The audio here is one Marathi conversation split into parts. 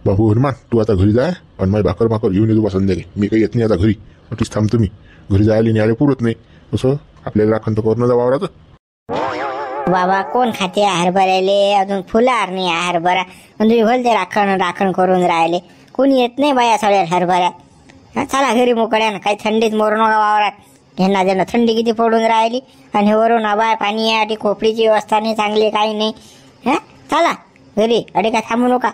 बाबू हनुमान तू आता घरी जाय आणि माझी भाकर घेऊन येतो बा संध्याकाळी. मी काही येत नाही आता घरी, तीच थांबतो मी. घरी जायला न्यायला पुरत नाही. कसं आपल्याला राखण तर करणं जा वावराचं. बाबा कोण खाते हरभऱ्याले, अजून फुलार नाही हरभरा, तुम्ही भलते राखण करून राहिले. कोणी येत नाही बाया सगळ्या हरभऱ्यात. चला घरी मोकळ्यानं, काही थंडीत मोरण का वावरात. ह्यांना ज्यांना थंडी किती पडून राहिली, आणि वरून हवा पाणी आहे, खोपडीची व्यवस्था नाही चांगली, काही नाही. चला घरी, अडे काय थांबू नका.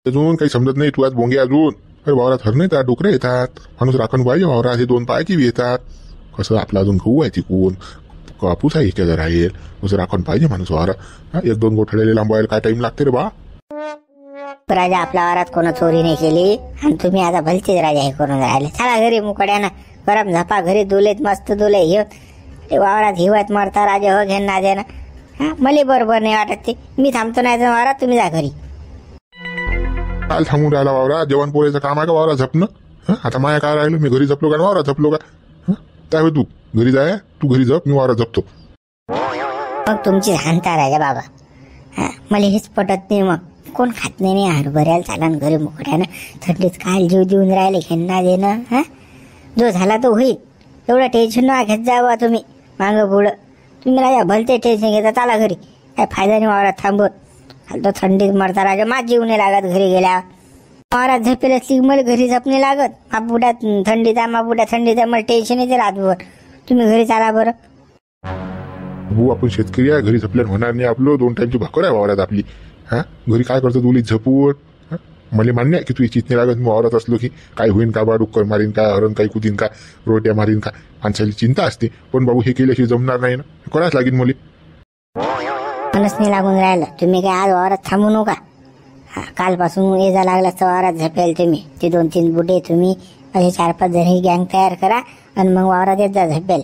अजून काही समजत नाही तू आज बोंगे अजून. अरे वावरात हर नाही, त्या डोकरे येतात. माणूस राखण पाहिजे वावरात. हे 2 पायाची बी येतात. कसं आपला अजून गहू आहे तिकून, कापूस आहे इथे राहील. कसं राखण पाहिजे माणूस वावरात. 1-2 गोठड्याला लांबवायला काय टाइम लागते रे बा. राजा आपल्या वावरात कोण चोरी नाही केली, आणि तुम्ही आता भलतेच राजा हे करून राहिले. चला घरी मुकड्यानं, गरम झपा घरी दुलेत मस्त दुले हे वावरात हिवत मरता राजा हो घेन ना देणं. मला बरोबर नाही वाटत ते. मी थांबतो नाही तर वावरात, तुम्ही जा घरी. काल थांबून राहिला वावरात. जेवण पोळीचं काम आहे का वावरात झपणं. आता माया काय राहिलं, मी घरी झपलो का वावरात झपलो का. काय होय तू घरी जाय, तू घरी झप, मी वावरात झपतो. मग तुमची हानता राजा बाबा. मला हेच पटत नाही. मग कोण खात नाही हरभऱ्याला चालन घरी मोकड्यानं. थंडीत काय जीव देऊन राहिले घेणं देणं. जो झाला तो होईल, एवढं टेन्शन न घेत जावं तुम्ही मागं पुढं. तुम्ही राजा भलते टेन्शन घेता. चला घरी, काय फायदा नाही वावरात थांबत. तो थंडीत मरता राजा, माझ जीव नाही लागत घरी गेल्या. वावरात झपेल असली मला घरी झपणे लागत. मापुड्यात थंडीचा मला टेन्शन येते रातभर. तुम्ही घरी चाला बरं. भाऊ आपण शेतकरी आहे, घरी झपल्यानं होणार नाही. आपलं 2 टाइमची भाकर आहे वावरात आपली. घरी काय करतो तुली झपून. मला मान्य आहे की तू चित नाही लागत. मी वावरात असलो की काय होईन का बा, डुक्कर मारीन का, हरण काही कुदीन का, रोट्या मारीन का, माणसाची चिंता असते. पण बाबू हे केल्याशी जमणार नाही ना, करायच लागेल मला. मनच नाही लागून राहिलं. तुम्ही काय आज वावरात थांबू नका. कालपासून ये जा लागला तर वावरात झपेल तुम्ही. ते 2-3 बुडे तुम्ही असे 4-5 जण गँग तयार करा, आणि मग वावरात येत जा झपेल.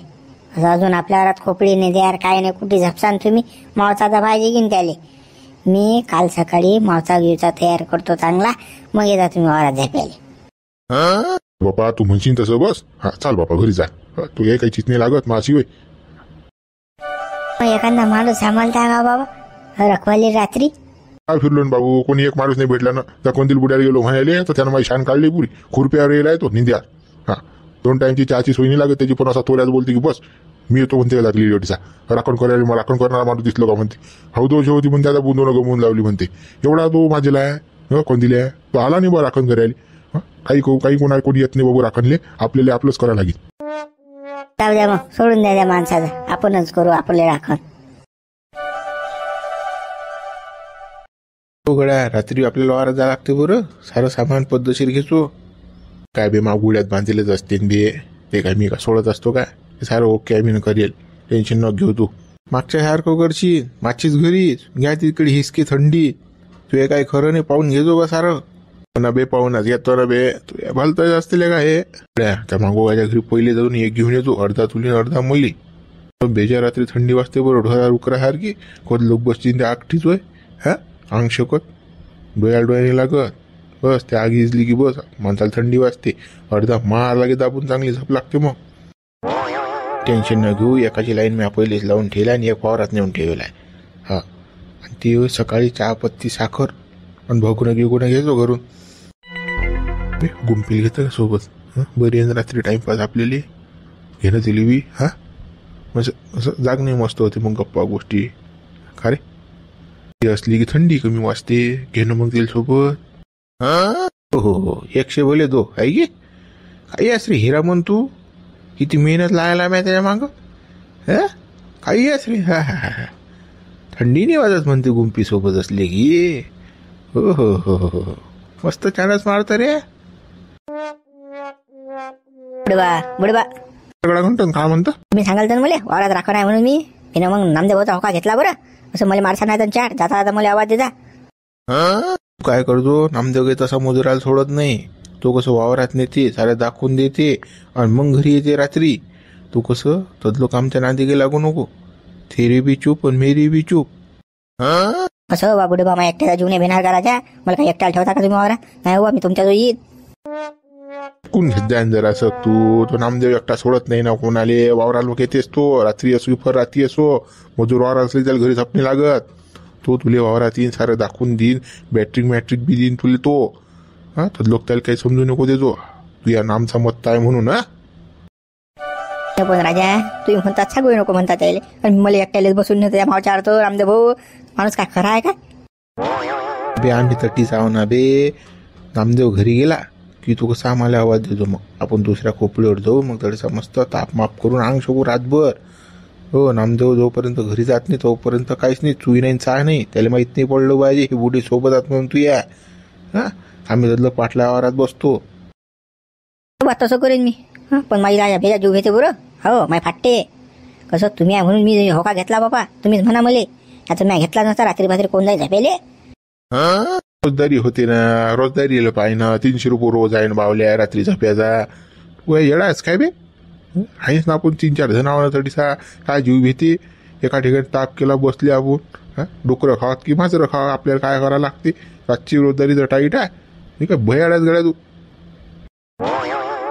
अजून आपल्या वावरात खोपडी नाही द्यार, काय नाही, कुठे झपसान तुम्ही. मावचा तर पाहिजे की त्याले. मी काल सकाळी मावचा गिवचा तयार करतो चांगला, मग येता तुम्ही वावरात झपेल. बापा तू म्हणशील तसं बस. चाल बापा घरी जा. तू हे काही चित नाही लागत माझी होय. एखादा माणूस सांभाळता का बाबा रखवाली रात्री. काय फिरलो ना बाबू, कोणी एक माणूस नाही भेटला ना. त्या कोणतील बुड्याला गेलो म्हणाले तर त्यानं माझी शान काढली पुरी. खुरप्यावर येलाय तो निंद्या. 2 टाइमची चहाची सोय नाही लागत त्याची. पण असा तोल्याच बोलते की बस मी येतो म्हणते लागली लेडीचा. राखण करायला मला राखण करणारा माणूस दिसलो का म्हणते. हौदोशी होती म्हणते, आता बुंदोनं गमवून लावली म्हणते. एवढा तो माझेला आहे कोण दिल्या. तो आला नाही बा राखण करायला. काही कोणी येत नाही बाबू राखणले. आपल्याला आपलंच करायला लागेल. जाऊ द्या मग, सोडून द्या त्या माणसाचं. आपणच करू आपले राखण. गड्या रात्री आपल्याला वावरात जावं लागते बरं. सारं सामान पद्धतशीर घेतो. काय बे मागुड्यात बांधलेलंच असते बे. ते काय मी का सोडत असतो काय. सारं ओके मी करेल, टेन्शन न घेऊ तू. मागच्या सारखं करशील मागचीच घरीच घ्या तिकडे हिसके थंडी. तू काय खरं नाही, पाहून घेजो का सारं ना बे. पाहूनच येतो ना बे. तू भलताच असते का हे. त्या मागोबाच्या घरी पहिले जाऊन एक घेऊन येतो, अर्धा तुली अर्धा मुली. बेजा रात्री थंडी वाजते बरं. ढोरा उकरा सारखी कोण लोक बसतील त्या आगठीच होय. अंग शकत डोळ्याने लागत. बस त्या आगी इजली की बस माणसाला थंडी वाजते. अर्धा मार लागे दाबून चांगली झोप लागते. मग टेन्शन न घेऊ. एकाची लाईन मी पहिलेच लावून ठेवला आणि एक वावरात नेऊन ठेवलाय. आणि ती सकाळी चहा पत्ती साखर आणि भोगणं गिगुणं घ्यायचो घरून. गुंपील घेतं का सोबत. बरी रात्री टाइमपास आपल्याला घेणं दिली बी. असं जाग नाही मस्त होते मग गप्पा गोष्टी. खरे असली की थंडी कमी वाजते. घेणं मग तिला सोबत. हो 100 बोले 2 आहे गे. काही असरे हिरा म्हण तू. किती मेहनत लागायला मी त्याच्या मागं. काही असरे. थंडी नाही वाजत म्हणते गुंपी सोबत असले की. हो मस्त छानच मारत रे. बुडबा सगळा घंटन काय म्हणतं. तुम्ही सांगाल तर मला वावरात राखण आहे म्हणून मी मग नामदेवाचा होका घेतला बरं. असं मला मारसा नाही तर चार जाता जाता मला आवाज देता. काय करतो नामदेव काही तसा मजुराला सोडत नाही. तो कसं वावरात नेते, सारे दाखवून देते आणि मग घरी येते रात्री. तू कसं तदलो कामच्या नांदी गे लागू नको. तेरी बी चूप आणि मेरी बी चूप. कसं बाबुडे बाबा एकट्याचा जीव नाही भेणार का राजा. मला काही एकट्याला ठेवता का तुम्ही वावरात. नाही बाबा मी तुमच्या जवळ येईन. कोण घेत जाईन जरा असं तू. तो नामदेव एकटा सोडत नाही ना कोणाले. वावरा लोक येतेस तो रात्री असो फर रात्री असो. मजूर वावर असले त्याला घरी झपणे लागत. तो तुले वावरात येईन सारं दाखवून देईन बॅटरी मॅट्रिक बी देईन तुले तो. हा तर लोक त्याला काही समजू नको देतो तू या नामचा मत आहे म्हणून. हा पण राजा तुम्ही म्हणतात सगळे नको म्हणतात त्याला आणि मला एकट्यालाच बसून नेतो त्या मावच्या अर्थ रामदेव भाऊ माणूस काय खरा आहे का? बे आम्ही तटी जाऊ ना बे. नामदेव घरी गेला की तू कसा आम्हाला आवाज देतो मग आपण दुसऱ्या खोपडीवर जाऊ मग थोडंसं मस्त तापमाप करून अंग शकू रातभर. हो नामदेव जोपर्यंत घरी जात नाही तोपर्यंत काहीच नाही चुई नाही चाय नाही त्याला माहित नाही पडलं पाहिजे ही बुडी सोबत आत म्हणून तू या. हा आम्ही त्यातलं पाटल्या आवारात बसतो. तसं करेन मी. पण माझी राजा भेजा जीव घेते बरं. हो माय फाटते कसं तुम्ही आहे म्हणून मी होका घेतला बाबा तुम्हीच म्हणा मले. आता मी घेतला नसता रात्री भात्री कोण जाईल झपेले. रोजदारी होते ना रोजदारी पाहिजे ना 300 रुपये रोज आहे ना बावल्या रात्री झोप्याचा. तू येडाच काय बे आहेस ना आपण 3-4 जणांना तडीसा काय जीव भीती एका ठिकाणी ताप केला बसले आपण. हा डुकरं खावात की मांजरं खावा आपल्याला काय करावं लागते. रातची रोजदारी तर टाईट आहे मी काय भयाडाच गड्या तू.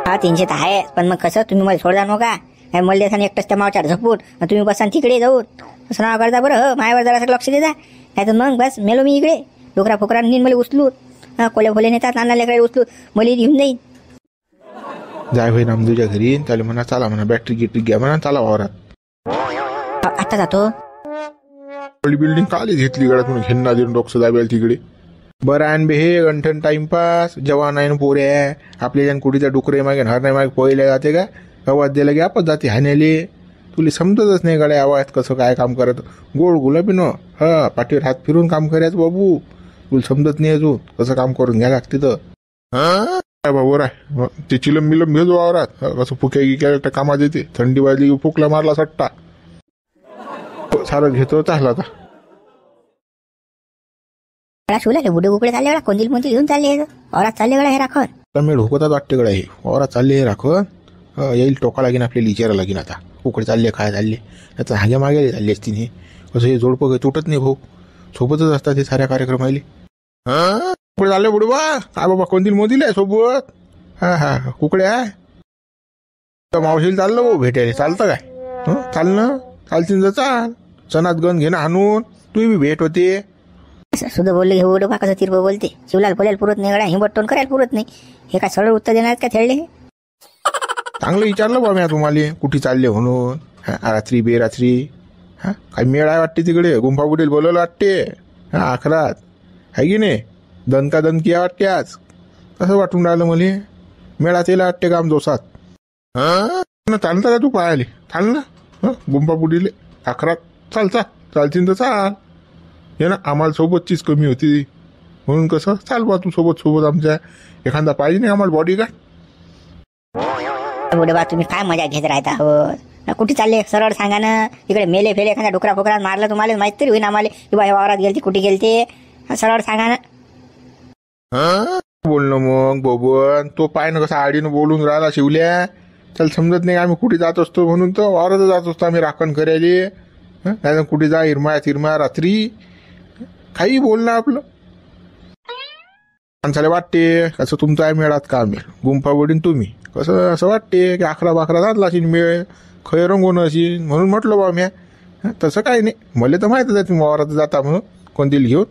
हा 300 तर आहे पण मग कसं तुम्ही मला सोडता नका मला देसान एकटंच त्या मावच्या झपून तुम्ही बसा तिकडे जाऊन असं नाव करता बरं. हो मायावर जरा लक्ष देता नाही तर मग बस मेलो मी इकडे डोकरा फोकरा नीन मला उचलून कोल्या खोले नेतात नाना लेकडे उचलून मला घेऊन जाईन. जाय भाई नामदेवच्या घरी त्याला म्हणा चला म्हणा बॅटरी गिटरी घ्या म्हणा चला वावरात. आता जातो. बिल्डिंग काली घेतली गड्यात म्हणून घेणं देऊन डोकसं दाबेल तिकडे. बरं आण बे हे गंठन टाइमपास जवान आहे पोरे आहे आपल्या जण कुठीचा डुकरे मागे हर नाही मागे पोहायला जाते का आवाज द्यायला की आपण जाते हाण्याले. तुला समजतच नाही गड्या आवाज कसं काय काम करत गोड गुलाबी न हा पाठीवर हात फिरून काम करायचं बाबू. तुला समजत नाही अजून कसं काम करून घ्या लागते तर. हा बाबू राय ते चिलम मिलम घेतो वावरात कसं फुक्या गिक्या कामात येते. थंडी वाजली की फुकला मारला सट्टा सारं घेतो चालला आता. शिवला बुडे बुकडे चालले गडा कोणती कोणती घेऊन चालले औरात चालले गडा हे राखण. मी ढोकतात वाटते गडा हे वावरात चालले हे राखण. येईल टोका लागेन आपल्याला विचारा लागेन आता उकडे चालले काय चालले त्याचा हाग्या मागे चालले असतील हे कसं हे जोडपं काही तुटत नाही भाऊ सोबतच असतात हे साऱ्या कार्यक्रमाले. कुकडे चालले बुडे बा काय बाबा कोणती मोदील आहे सोबत. हा हा कुकडे आहे मावशीला चाललं भाऊ भेटायला चालतं काय. चाल ना चालतील तर चाल सणात गण घेणं आणून तू बी भेट होते. सुद्धा बोलले हे उडो कसं तिरप बोलते शिवलाल बोलायला पुरत नाही गड्या हिंबटोन करायला पुरत नाही. हे काय सरळ उत्तर देणार का थेडले. चांगलं विचारलं बा मी तुम्हाला कुठे चालले म्हणून. रात्री बेरात्री हा काय मेळ आहे वाटते तिकडे गुंफा बुडेल बोलवलं वाटते. हा आखरात आहे की नाही दणका दणकी वाटते आज असं वाटून राहिलं मला. मेळात येला वाटते काम जोसात. चालता का तू पाहायले चाल ना गुंफा बुडीले आखरात चालता चालतील तर चाल. हे ना आम्हाला सोबतचीच कमी होती म्हणून कसं चाल बा तू सोबत आमच्या एखादा पाहिजे नाही आम्हाला बॉडी गार्ड. बुडे बा तुम्ही काय मजा घेत राहता हो कुठे चालले सरळ सांगा ना. इकडे मेले फेले एखाद्या डोकरा फोकरा मारलं तुम्हाला माहित तरी होईन आम्हाला की बा वावरात गेलते कुठे गेलते सरळ सांगा ना. बोलणं मग बोबन तो पाय ना कसा आडीनं बोलून राहिला शिवल्या त्याला समजत नाही आम्ही कुठे जात असतो म्हणून तर वावरात जात असतो आम्ही राखण करायले. नाही कुठे जा हिरमाया रात्री काही बोलणं आपलं माणसाला वाटते कसं तुमचं आहे मेळात काम आहे गुंफा वडीन तुम्ही कसं असं वाटते की 11-12 जातला असेल मेळ खय रंगवणं असेल म्हणून म्हटलं बा म्या. तसं काही नाही मला तर माहितच आहे तुम्ही वावरात जाता म्हणून कोणती घेऊन.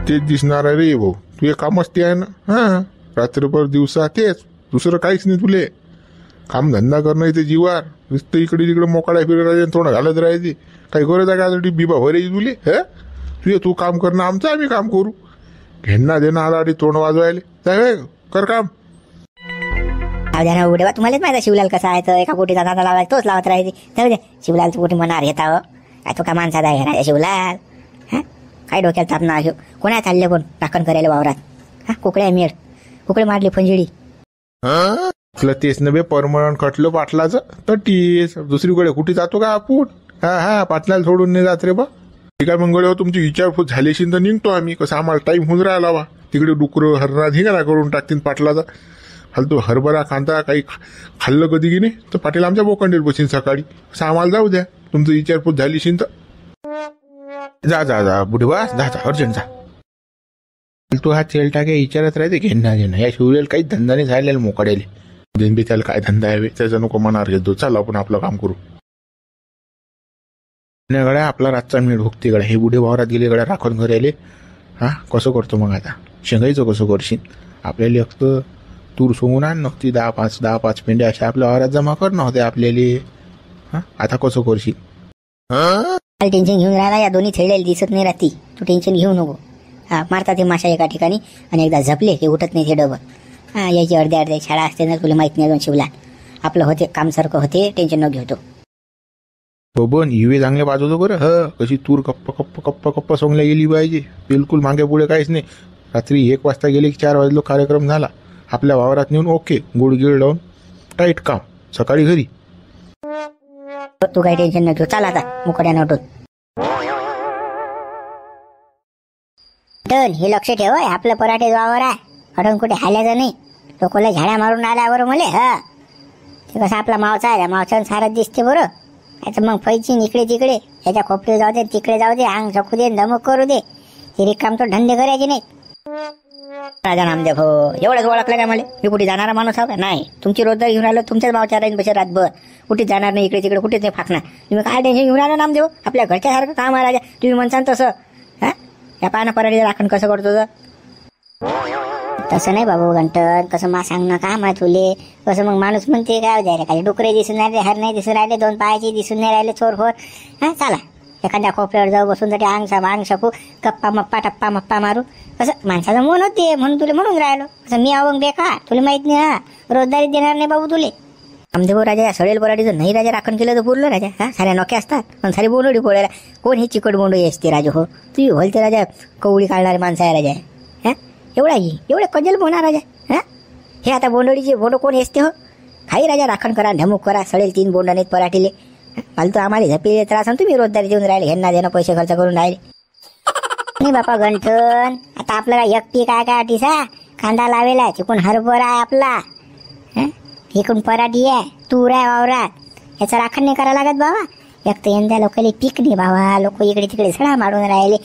तेच दिसणार आहे रे भाऊ तू एक कामच ते आहे ना. हां रात्रभर दिवसा तेच दुसरं काहीच नाही तुले. काम धंदा करणं इथे जीवार नुसतं इकडे तिकडे मोकाड्या फिरायला थोडं घालत राहायचे काही गरज आहे का बिबा भरायची तुले. तू काम करणं आमचं आम्ही काम करू घेणं देणं आला आणि तोंड वाजवायला जाय कर काम. उडे बा तुम्हालाच माहिती शिवलाल कसा आहे तर एका कोटीचा दादा लावायचा तोच लावत राहायचे. जाऊ दे शिवलाल कोटी मनावर घेता हो काय तो का माणसाचा आहे राजा शिवलाल. काय डोक्याला ताप ना घेऊ कोणा चालले कोण राखण करायला वावरात. कुकड्या मेळ कुकडे मारली फंजिडी. तेच नव्हे परमनंट खटलं पाटलाचं तर टीस दुसरीकडे कुठे जातो का आपण. हा पाटलाला सोडून नाही जात रे बा. ठीक आहे मंगळ तुमची विचारपूस झालीशी तर निघतो आम्ही कसं आम्हाला टाईम होऊन राहिला बा. तिकडे डुकरं हरणा धिंगाणा करून टाकतील पाटलाचा. फालतू हरभरा कांदा काही खाल्लं कधी की नाही तर पाटील आमच्या बोकंडील बसीन सकाळी असं आम्हाला जाऊ द्या तुमचं विचारपूस झालीशी तर. जा बुडवा जा अर्जंट जा. तू हा तेल टाके विचारत राहते घेणं या शिवलेला काही धंदा नाही झालेला मोकडेले देनबी त्याला काय धंदा आहे त्याचा नको मनावर घेतो. चल आपण आपलं काम करू. नाही गड्या आपला रातचा मेळ भुगते गड्या. हे बुढे वावरात गेले गड्या राखून घरी आले. हा कसं करतो मग आता शेंगाईचं कसं करशील. आपल्याला एक तूर सोंगून आण नव्हती 10-5 पेंड्या अशा आपल्या वावरात जमा कर नव्हते आपल्याला. हा आता कसं करशील. टेन्शन घेऊन राहिला. या दोन्ही थेडेल दिसत नाही राहती. तू टेन्शन घेऊ नको. हा मारतात ते माशा एका ठिकाणी आणि एकदा झपले हे उठत नाही ते डबल. हा याची अर्ध्या शाळा असते ना तुला माहित नाही अजून शिवला. आपलं होते कामसारखं होते टेन्शन न घेतो. बबन युवे चांगले वाजवतो बरं. कशी तूर कप्पा सोंगल्या गेली पाहिजे. बिलकुल मागे पुढे काहीच नाही. रात्री 1 वाजता गेले की 4 वाजलो कार्यक्रम झाला. आपल्या वावरात नेऊन ओके गुड गिळ लावून टाईट काम सकाळी घरी. तू काही टेन्शन न घेऊ. चाल आता मुकड्या उठून. हे लक्ष ठेव आपलं पराठे वावर आहे. अडून कुठे हाल्याचं नाही. लोकांना झाड्या मारून आल्यावर मले ते कसं आपला मावचा आहे. मावसानं सारच दिसते बरं. याचं मग फैची इकडे तिकडे याच्या खोपडे जाऊ दे तिकडे जाऊ दे अंग झकू दे धमक करू दे. हे रिकाम तो धंदे करायचे नाही. राजा नामदेव हो एवढंच ओळखलं काय मला. मी कुठे जाणारा माणूस आहे का. नाही तुमची रोजगार घेऊन आलो तुमच्याच भावच्या राहीन बसे रातभर. कुठे जाणार नाही इकडे तिकडे कुठेच नाही फाकणार. तुम्ही काय टेन्शन घेऊन आलो नामदेव. आपल्या घरच्यासारखं काम आहे राजा. तुम्ही म्हणसान तसं हा या पाना पराठीचं राखण कसं करतो तसं नाही बाबू गंटन. कसं मा सांगणं काम आहे तुले. कसं मग माणूस म्हणते काय जायला काय डुकरे दिसून राहिले हर नाही दिसून राहिले 2 पायाची दिसून नाही राहिले चोर फोर. हा चला एखाद्या खोपऱ्यावर जाऊ बसून तरी अंग शकू गप्पा मप्पा टप्पा मप्पा मारू. कसं माणसाचं मन होते म्हणून तुला म्हणून राहिलो. कसं मी अवंग बेकार तुला माहित नाही. हा रोजदारी देणार नाही बाबू तुले. नामदेव राजा या सडेल पराठीचं नाही राजा राखण केलं तर बोललो राजा. हा साऱ्या नोक्या असतात पण सारी बोंडोडी पोळायला. कोण ही चिकट बोंडोडी असते राजा. हो तू होलते राजा कवळी काढणारे माणसं आहे राजा. हा एवढे कजल बोलणार राजा. हा हे आता बोंडोडीचे बोंड कोण असते हो. काही राजा राखण करा ढमूक करा. सडेल 3 बोंड नाहीत पराठीले. फालतू आम्हाला झपेले त्रास तुम्ही रोजदारी देऊन राहिले. ह्यांना देणं पैसे खर्च करून राहिले नाही बापा गंठन. आता आपल्याला एकटी काय काय टिसा कांदा लावेला चिकून हरभरा आहे आपला. इकडून पराठी आहे तूर आहे वावरात. याचं राखण नाही करावं लागत बाबा. एक तर यंदा लोकांना पीक नाही बाबा. लोक इकडे तिकडे सडा मारून राहिले.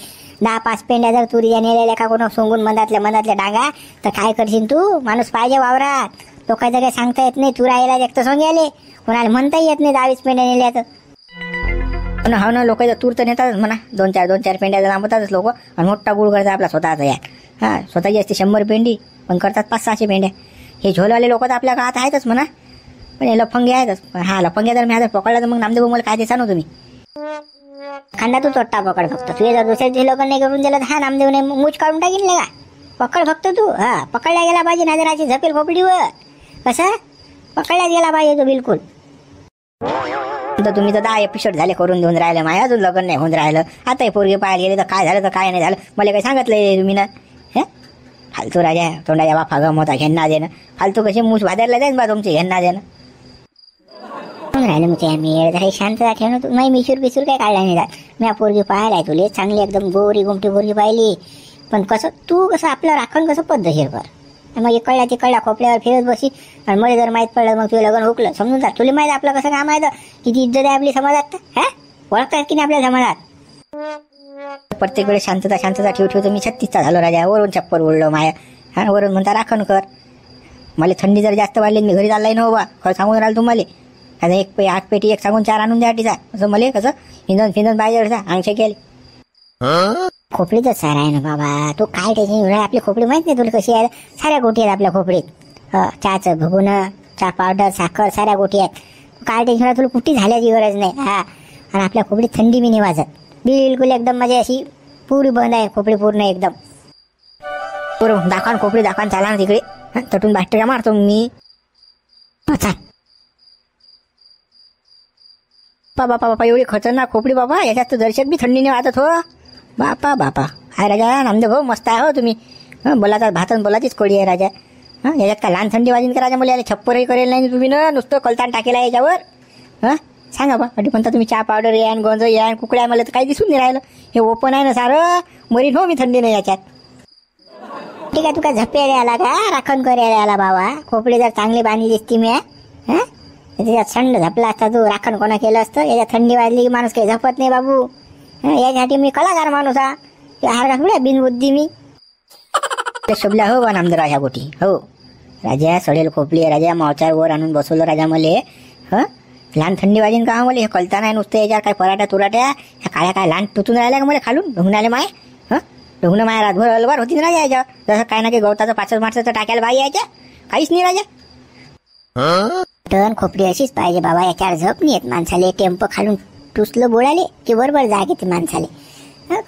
10-5 पेंड्या जर तुरीच्या नेलेल्या का कोणा सोंगून मधातल्या डांगा तर काय करशील तू. माणूस पाहिजे वावरात. लोकांचं काही सांगता येत नाही. तुरा यायला एक तर सोंग्याले कोणाला म्हणताही येत नाही 10-20 पेंड्या नेल्या तर. हो ना लोकांचं तूर तर नेतातच म्हणा. 2-4 पेंड्या लांबतातच लोक. आणि मोठा गुळ करतात आपला स्वतःचा यार. हा स्वतःची असते 100 पेंडी पण करतात 500-600 पेंड्या. हे झोलवाले लोक तर आपल्या काळात आहेतच म्हणा. पण हे लफंगे आहेतच. हा लफंग्या जर मी आता पकडला तर मग नामदेव मला काय ते सांगू तुम्ही. खांदा तू तोट्टा पकड फक्त. तुझे जर दुसऱ्या लोकांनी करून दिलं तर हा नामदेव नाही मूच काढून टाकीन का. पकड फक्त तू. हा पकडला गेला पाहिजे नाजराची झपेल खोपडीवर. कसं पकडला गेला पाहिजे तो बिलकुल. तर तुम्ही तर 10 एपिसोड झाले करून देऊन राहिले. माय अजून लग्न नाही होऊन राहिलं. आता पोरगे पाहायला गेले तर काय झालं तर काय नाही झालं मला काही सांगितलंय तुम्ही ना. हे फालतू राजा तोंडाच्या बाफा गम होता घेणा देणं. फालतू कशी मूस भाजायला जाईन बा तुमची घेणा देणं. राहिलं म्हणजे आम्ही शांतता ठेवणं. तू नाही मिसूर काय काढला नाही जात. मी पोरगी पाहायला तुले चांगली एकदम गोरी गुमटी पोरगी पाहिली. पण कसं तू कसं आपलं राखण कसं पद्धतशीर कर. मग इकडल्या खोपड्यावर फिरत बसी आणि मला जर माहीत पडलं मग तुला लग्न हुकलं समजून जा. तुला माहिती आपलं कसं काम आहे किती इज्जत आहे आपली समाजात. हा ओळखतात की नाही आपल्या समाजात. प्रत्येक वेळेस शांतता ठेवतो. मी 36चा झालो राजा. वरून चप्पल उडलो माया. हा वरून म्हणता राखण कर. मला थंडी जर जास्त वाढली मी घरी चाललाय ना बाबा. खरं सांगून राहिलं तुम्हाला. आता 1 पेटी 1 सांगून 4 आणून द्या टीचा. असं मला कसं फिंदन पाहिजे अंगशे केले. खोपडीच सारा आहे ना बाबा. तू काय टेन्शन आपली खोपडी माहित नाही तुला कशी आहे. साऱ्या गोटी आहेत आपल्या खोपडीत. चहाचं भगुन चहा पावडर साखर साऱ्या गोटी आहेत. काय टेन्शन तुला कुठे झाल्याची गरज नाही. हा आणि आपल्या खोपडीत थंडी बी नाही वाजत. बिलकुल एकदम म्हणजे अशी पुरी बंद आहे खोपडी पूर्ण एकदम. बरोबर दाखवा खोपडी दाखवा चाला ना तिकडे. तटून बॅक्टेरिया मारतो मी. चाल बापा एवढी खतरनाक खोपडी बाबा. याच्यात तर दर्शक बी थंडीने वाजत हो. बापा हाय राजा नामदेव भाऊ मस्त आहे हो तुम्ही. बोलाचा भातन बोलाचीच कोळी आहे राजा. याच्यात काय लहान थंडी वाजीन का राजा. मला याला छप्परही करेल नाही तुम्ही ना. नुसतं कलतान टाकेला याच्यावर. सांगा बा अटी म्हणता तुम्ही चहा पावडर यान गोंज यान कुकड्या मला तर काही दिसून नाही राहिलं. हे ओपन आहे ना सारं मरीन हो मी थंडी नाही याच्यात. ठीक आहे तू काय झपेला आला का राखण करायला आला बाबा. खोपडी जर चांगली बांधली दिसती मी. त्याच्यात थंड झपला असता तू राखण कोणा केलं असतं. याच्यात थंडी वाजली की माणूस काही झपत नाही बाबू. याच्यासाठी मी कलाकार माणूस हा. हार का बिनबुद्धी मी. शोभल्या हो बा नामदेव ह्या गोटी. हो राजा सडेल खोपली राजा मावचार वर आणून बसवलं राजा मले. लहान थंडी वाजीन का मला हे कळता नाही नुसतं याच्यावर काय पराठ्या तुराट्या ह्या काळ्या काय लहान टुचून राहिल्या का मला खालून ढुंगणाले माय ढुंगणं माया रातभर अलवार होती ना राजा याच्यावर जसं काय ना काही गवताचं पाचच माणसाचं टाकायला बाई यायच्या काहीच नाही राजा. टन खोपडी अशीच पाहिजे बाबा. याच्यावर झप नाही येत माणसाले. टेम्प खालून टुसलं बोळाले की बरोबर जाग येते माणसाले.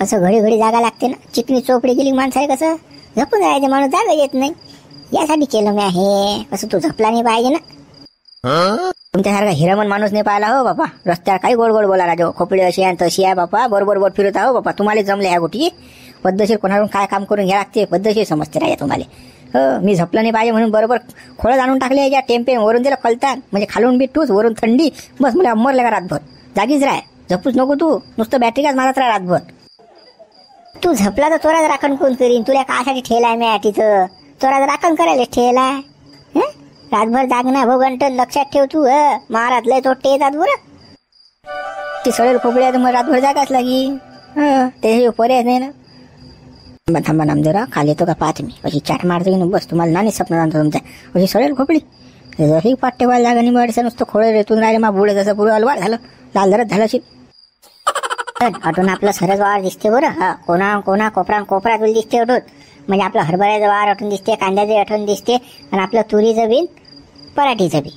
कसं घडी घडी जागा लागते ना. चिकनी चोपडी गेली माणसाले कसं झपून राहायचं माणूस जागा येत नाही. यासाठी केलं मी आहे. कसं तू झपला नाही पाहिजे ना. तुमच्यासारखा हिरामन माणूस नाही पाहिला हो बापा. रस्त्यावर काही गोड गोड बोला राजा. खोपडी अशी आहे तशी आहे बापा. बरोबर बोट फिरत आहो बापा. तुम्हाला जमले ह्या गोष्टी. पद्धतशीर कोणाकडून काय काम करून घ्या लागते पद्धतशीर समजते राजा तुम्हाला. मी झपलं नाही पाहिजे म्हणून बरोबर खोळत आणून टाकले याच्या टेम्पे वरून दिलं कलतान म्हणजे खालून बी टूस वरून थंडी बस मला मरले का रातभर. जागीच राह झपूच नको तू नुसतं बॅटरी काच मारत राह रातभर. तू झपला तर चोराचं राखण कोण करीन. तुला कासाठी ठेलाय मी तिथं. चोराचं राखण करायला ठेलाय. रातभर जागना भोगंटन लक्षात ठेव तू. महाराज लय तोटे येतात बरं. ती सळेल खोपडी आहे तर मग रातभर जागाच लागी. ते पर्याय नाही ना. थांबा नामदेवराव खाली येतो का पाहत मी. अशी चाट मारतो की बस तुम्हाला नाणी स्वप्न जाणतो तुमच्या. अशी सळेल खोपडी जशी पाट्टे व्हायला जागा निवडच्या नुसतं खोळे रेतून राहिले मा बुडे जसं पुढे अलवार झालं लाल धरत झालं अशी. अटून आपलं सरस वावर दिसते बरं. कोणा कोपरा तुला दिसते अटून. म्हणजे आपलं हरभऱ्याचं वावर अटून दिसते. कांद्याचं अटून दिसते. आणि आपलं तुरीचं बी पराठीचं बी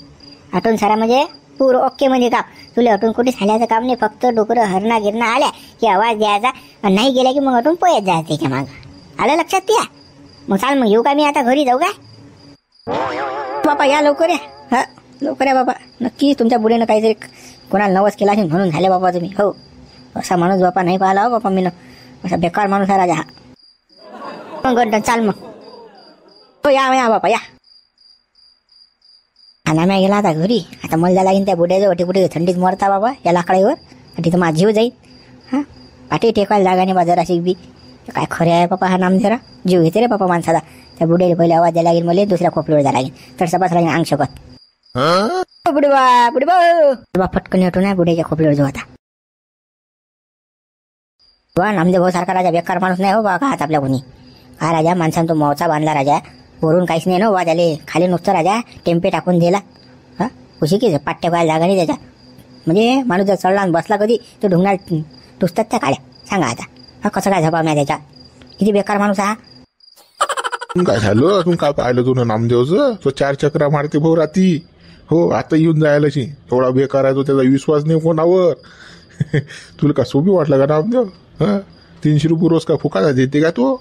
अटून सारा म्हणजे पूर ओके म्हणजे काम. तुला अटून कुठे झाल्याचं काम नाही. फक्त डोकरं हरणा गिरणा आल्या की आवाज द्यायचा. आणि नाही गेला की मग अटून पोयत जायचं त्याच्या मागं. आलं लक्षात त्या. मग चाल मग येऊ का मी आता घरी जाऊ का. बापा या लवकर या. हा लवकर या बाबा. नक्की तुमच्या बुडीनं काहीतरी कोणाला नवस केला असेल म्हणून झाले बाबा तुम्ही. हो असा माणूस बापा नाही पाहिला हो बापा मी. असा बेकार माणूस आहे राजा हा. मग गंटन चाल मग. हो या बापा या. खाना मी गेला आता घरी. आता मला लागेल त्या बुड्याचं वटी कुठे थंडीत मरता बाबा या लाकडाईवर. तिथं माझा जीव जाईल. हां पाठी टेकवायला जागा नाही बाजार अशी बी. काय खरे आहे बापा हा नामधेरा. जीव घेते रे बापा माणसाला. त्या बुड्याला पहिले आवाज द्यायला लागेल मला. दुसऱ्या खोपडीवर जायला लागेल तर सपास लागेल अंग शकत. बुडबा फटकन येतो ना बुड्याच्या खोपडीवर जो आता. वा नामदेव भाऊ सारखा राजा बेकार माणूस नाही हो बा. का आपल्या कोणी हा राजा माणसानं तो मोचा बांधला राजा. वरून काहीच नाही ना वा झाले. खाली नुसतं राजा टेम्पे टाकून दिला. हा खुशी की पाट्या पाहायला जागा नाही त्याच्या. म्हणजे माणूस जर चढला आणि बसला कधी तो ढुंगणार टुसतात त्या काळ्या. सांगा आता हा कसं काय झपा मी त्याच्या. किती बेकार माणूस हा. काय झालं तू काय पाहिलं तुला नामदेवचं. तो 4 चक्रा मारते भाऊ राती. हो आता येऊन जायला एवढा बेकार आहे तो. त्याचा विश्वास नाही कोणावर. तुला का सोपी वाटला का नामदेव. 300 रुपये रोज का फुकाचा देते का तो.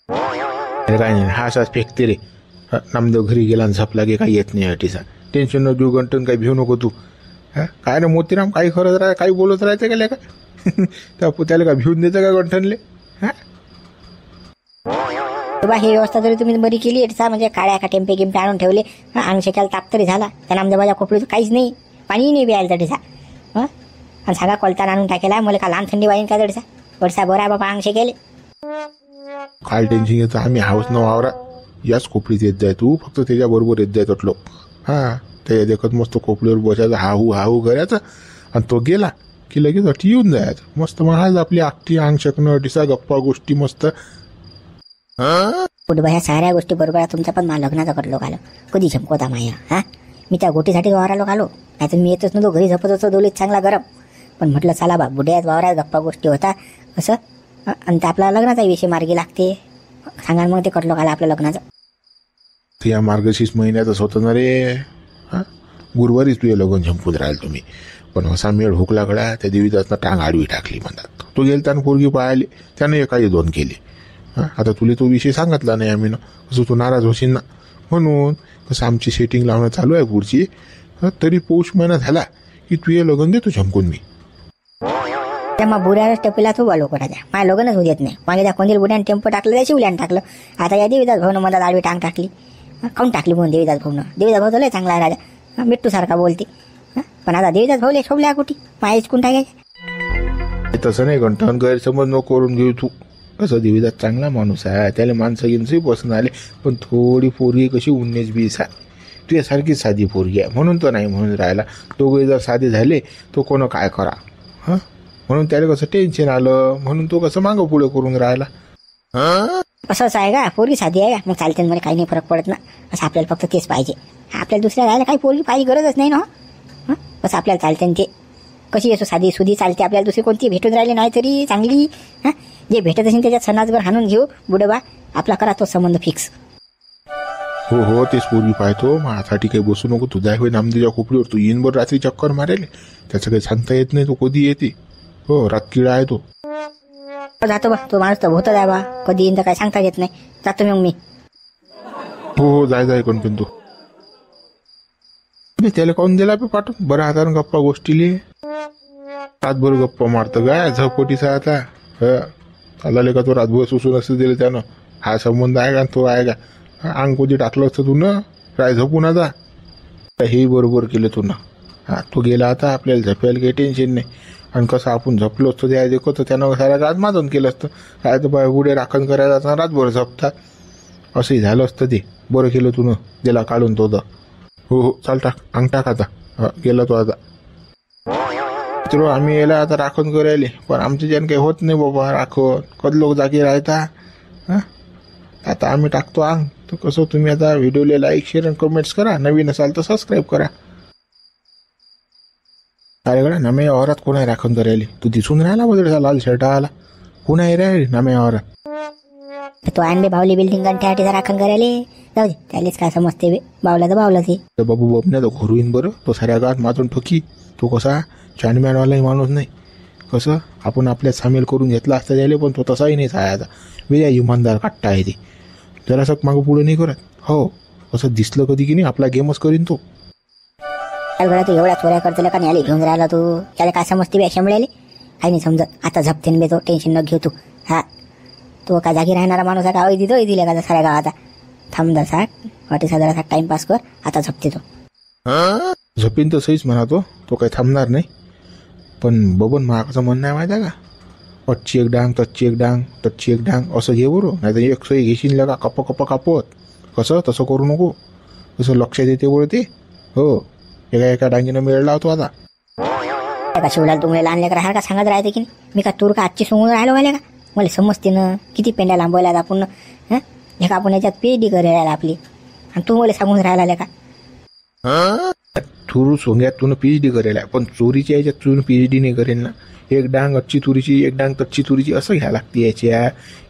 काय नाही हा असाच फेकते रे. नामदेव घरी गेला आणि झपला की काही येत नाही अटीचा. टेन्शन न घेऊ गंटन काही भिऊ नको तू. काय ना मोतीराम काही खरंच राह काही बोलत राहायचं का का. त्याला का भिवून द्यायचं का गंठनले. बाबा ही व्यवस्था तरी तुम्ही बरी केली. म्हणजे काळ्या का टेम्पे गिम्पे आणून ठेवले. अंग शेकायला ताप तरी झाला. त्या नामदेवाच्या खोपडीचं काहीच नाही. पाणी नाही प्यायला तडीचा. आणि सगळा कोलतान आणून टाकेला. मला का लहान थंडी वाईन का तडीचा. वरसा बरा बाबा अंग शेकेले. काय टेन्शन घेतो आम्ही हाऊस न वावरा. याच खोपडीत येत जाय तू. फक्त त्याच्याबरोबर येत जाय तटलो. त्याच्या देखत मस्त खोपडीवर बसायचं हाहू करायचं. आणि तो गेला की लगेच अटी येऊन जायचं. मस्त महाज आपली आखटी अंग शकणं अटीसा गप्पा गोष्टी मस्त. पुढे ह्या साऱ्या गोष्टी बरोबर तुमच्या पण मला लग्नाचा करलो आलो. कधी झमकोता माया. मी त्या गोटीसाठी वावरालो आलो. नाहीतर मी येतच नव्हतो. घरी झपत होतो दोलीत चांगला गरम. पण म्हटलं चला बा बुड्यात वावरात गप्पा गोष्टी होता असं. आणि ते आपला लग्नाचा विषय मार्गी लागते. सांगा मग ते कटलो आला आपल्या लग्नाचं. ते या मार्गशीर्ष महिन्यातच होतं ना रे. गुरुवारीच तुझे लग्न झंपून राहील तुम्ही. पण असा मेळ हुकला कडा त्या देवीदासनं टांग आडवी टाकली म्हणतात. तो गेल त्यानं पोरगी पाहिली. त्यानं एकाही 2 केले. आता तुला तो विषय सांगितला नाही आम्ही ना. कसं तू नाराज होशील ना म्हणून. कसं आमची सेटिंग लावणं चालू आहे पुढची. तरी पौष महिना झाला की तू ये लग्न देतो झमकून मी. त्या मग बुड्याला टेपीला तू बालो करायचा. माझ्या लग्नच होऊ देत नाही. मागे त्या कोणत्या बुड्याने टेम्पो टाकलं त्या शिवल्यानं टाकलं. आता या देवीदास भाऊनं मला आडवी टांग टाकली. काऊन टाकली म्हणून देवीदास भाऊनं. देवीदास भाऊ लय चांगला आहे राजा. मिट्टू सारखा बोलते. पण आता देवीदास भाऊले शोभल्या कुठे माया इचकून टाकायचे. तसं नाही गंठन गैरसमज नको करून घेऊ तू. कसं देवीदास चांगला माणूस आहे. त्याला माणसं गिनसही पसंत आले. पण थोडी पोरगी कशी 19-20 आहे. तुझ्यासारखी साधी पोरगी आहे म्हणून तो नाही म्हणून राहिला. दोघे जर साधे झाले तो कोण काय करा. म्हणून त्याला कसं टेन्शन आलं. म्हणून तो कसं मागं पुढे करून राहिला. असंच आहे का. पोरगी साधी आहे का मग चालते. मला काही नाही फरक पडत ना. असं आपल्याला फक्त तेच पाहिजे. आपल्याला दुसऱ्या राहायला काही पोरगी पाहिजे गरजच नाही ना. हं? कसं आपल्याला चालते न ते कशी असो साधी सुधी चालते आपल्याला दुसरी कोणती भेटून राहिली नाही तरी चांगली. हं? जे भेटत असेल त्याच्यात सणाजवर हाणून घेऊ बुडबा आपला करा तो संबंध फिक्स. हो हो तेच पोरगी पाहतो माझ्यासाठी काही बसू नको तू जाय होय नामदेच्या खोपडीवर तू येईन बरं रात्री चक्कर मारेल त्याचं काही सांगता येत नाही तो कधी येते. हो रातकिडा आहे तो. जातो बा तो माणूस तर होतच आहे बा कधी येईन तर काय सांगता येत नाही. जातो मग मी. हो हो जाय जाय कोण तू त्याला काऊन दिला पे पाठवून बरं हातानं गप्पा गोष्टीले रातभर गप्पा मारतं काय झपोटीचा आता. चालले का तो रातभर सुसून असं दिलं त्यानं हा संबंध आहे का तो आहे का अंग कोणी टाकलं असतं तू ना काय झोपून आता हे बरोबर केलं तू ना. हा तो गेला आता आपल्याला झोपायला काही टेन्शन नाही आणि कसं आपण झोपलो असतो त्या देखो तर त्यानं साऱ्या रात माजून केलं असतं काय तर बाय गुडे राखण करायला असताना रातभर झोपतात असंही झालं असतं ते. बरं केलं तू न दिला काढून तो तर. हो हो चाल टाक अंग टाक आता गेला तो आता. मित्र आम्ही याला आता राखण करायले पण आमच्या ज्यानं काही होत नाही बाबा राखण कधी लोक जागी राहता. हां आता आम्ही टाकतो अंग तर कसं तुम्ही आता व्हिडिओला लाईक शेअर आणि कमेंट्स करा नवीन असाल तर सबस्क्राईब करा. अरे गड्या नम्या वावरात कोण आहे राखण करायला तू दिसून राहिला बदलचा लाल शर्ट आला कोण आहे रे नम्या वावरात. तो आणले बावली बिल्डिंग गंठ्यासाठी राखण करायले जाऊ दे त्यालेच काय समजते बे बावला तर बावला ते. तर बाबू बबन्या तो घरू येईन बरं तो साऱ्या गावात माजून ठोकी तो कसा चॅनमॅनवालाही माणूस नाही कसं आपण आपल्यात सामील करून घेतला असता त्याला पण तो तसाही नाही आता वेगळा इमानदार काट्टा आहे ते जरासं मागं पुढे नाही करत. हो असं दिसलं कधी की नाही आपला गेमच करीन तो. तू एवढ्या चोऱ्या करतो का याला घेऊन राहिला तू त्याला काय समजते बे अशा मिळाले काही नाही समजत आता झपतेन बे तो टेन्शन न घेऊ तू. हा तो का जागी राहणारा माणूस आहे का अवधी तो दिला का साऱ्या गावाचा थांब दसा वाटे साधारण टाइमपास कर आता झपते तो. झोपीन तर सहीच म्हणा तो काही थांबणार नाही पण बबन महागाचं म्हणणं आहे माहिती आहे का अच्ची एक डांग तच्ची एक डांग तच्ची एक डांग असं घे बरं नाही तर एक सोयी घेशील लगा कप कापत कसं तसं करू नको तसं लक्षात येते बरं ते. हो एका डांगीनं मेळ लावतो आता. का शिवलाल तुम्हाला लहान लेकर राहा का सांगत राहते की नाही मी का तूर का आजची सोंगून राहिलो व्हायला का मला समजते ना किती पेंड्या लांबवल्यात आपण. हं हे का आपण याच्यात PhD करायला आपली आणि तू मला सांगून राहिला का थुरू सोंग्यात तू PhD करेल आहे पण चोरीच्या याच्यात तू PhD नाही करेल ना. एक डांग अच्छी तुरीची एक डांग तच्ची तुरीची असं घ्यायला लागते याच्या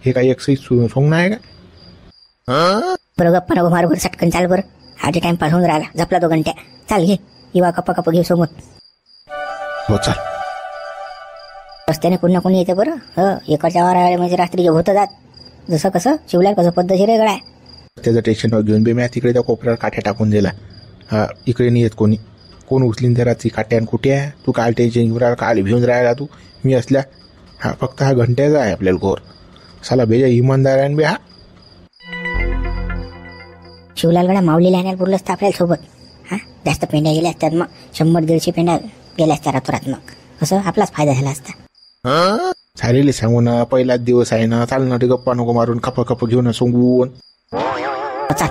हे काही एक सही सोंगणं आहे का. बरं गप्पा नको मारू बरं सटकन चाल बरं हार्टी टाइम पास होऊन राहिला झपला 2 घंट्या चाल घे इवा कप्पा घेऊ समोर. हो चाल रस्त्याने कोणी ना कोणी येते बरं. इकडच्या वारा म्हणजे रात्री होतं जात जसं कसं शिवलाल कसं पद्धतशीर आहे गळा. त्याचं टेन्शन घेऊन बे मी तिकडे त्या कोपऱ्यावर काठ्या टाकून दिला. हा इकडे नाही येत कोणी कोण उचलीन त्या रात्री काट्यान कुठे आहे तू काल टेन्शन घेऊन राहिला काल भिवून राहिला तू मी असल्या. हा फक्त हा घंट्याचा आहे आपल्याला घोर साला बेजा इमानदार आहे बे. हा शिवलाल गडा माऊलीला आणायला पुरलं असतं आपल्याला सोबत. हा जास्त पेंड्या गेल्या असतात मग 100-150 पेंड्या गेल्या असत्या रातोरात मग असं आपलाच फायदा झाला असता. सारेले सांगू ना पहिलाच दिवस आहे ना चाल ना ते गप्पा नको मारून खप घेऊन सोंगून चाल